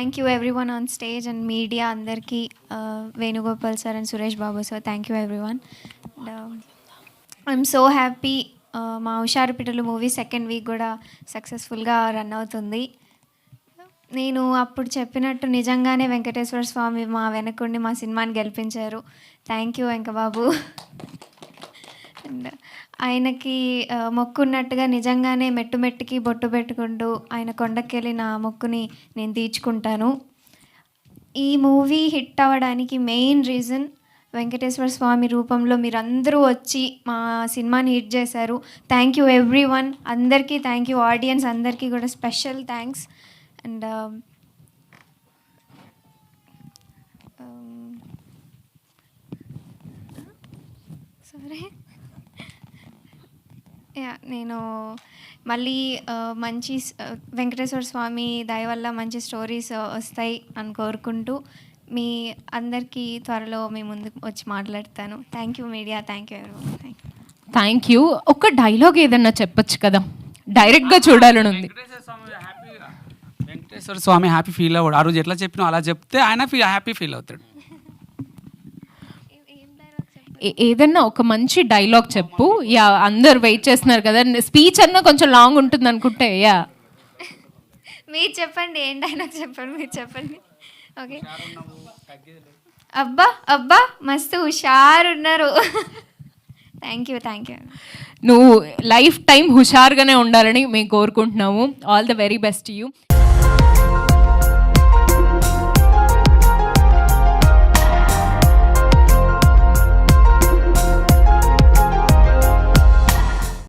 Thank you everyone on stage and media అందరికీ, Venugopal sir and Suresh Babu sir, thank you everyone. I'm so happy. మా హుషారు పిట్టలు movie second week కూడా సక్సెస్ఫుల్గా run అవుతుంది. నేను అప్పుడు చెప్పినట్టు నిజంగానే వెంకటేశ్వర స్వామి మా వెనకుండి మా సినిమాని గెలిపించారు. Thank you వెంకబాబు. అండ్ ఆయనకి మొక్కున్నట్టుగా నిజంగానే మెట్టు మెట్టుకి బొట్టు పెట్టుకుంటూ ఆయన కొండకెళ్ళి నా మొక్కుని నేను తీర్చుకుంటాను. ఈ మూవీ హిట్ అవ్వడానికి మెయిన్ రీజన్ వెంకటేశ్వర స్వామి రూపంలో మీరందరూ వచ్చి మా సినిమాని హిట్ చేశారు. థ్యాంక్ యూ ఎవ్రీ వన్, అందరికీ థ్యాంక్ యూ. ఆడియన్స్ అందరికీ కూడా స్పెషల్ థ్యాంక్స్. అండ్ సరే నేను మళ్ళీ మంచి వెంకటేశ్వర స్వామి దయ వల్ల మంచి స్టోరీస్ వస్తాయి అని కోరుకుంటూ మీ అందరికీ త్వరలో మీ ముందుకు వచ్చి మాట్లాడతాను. Thank you media, thank you everyone. Thank you. ఒక డైలాగ్ ఏదన్నా చెప్పొచ్చు కదా, డైరెక్ట్గా చూడాలని ఉంది. వెంకటేశ్వర స్వామి హ్యాపీ ఫీల్ అవ్వడు. ఆ రోజు ఎట్లా చెప్పినా అలా చెప్తే ఆయన హ్యాపీ ఫీల్ అవుతాడు. ఏదన్నా ఒక మంచి డైలాగ్ చెప్పు. యా, అందరు వెయిట్ చేస్తున్నారు కదా, స్పీచ్ అన్నా కొంచెం లాంగ్ ఉంటుంది అనుకుంటే. యా, మీరు చెప్పండి, ఏం డైలాగ్ చెప్పండి, మీరు చెప్పండి. ఓకే. అబ్బా అబ్బా మస్తు హుషారున్నారు. Thank you. నువ్వు లైఫ్ టైం హుషారుగానే ఉండాలని మేము కోరుకుంటున్నాము. All the very best you.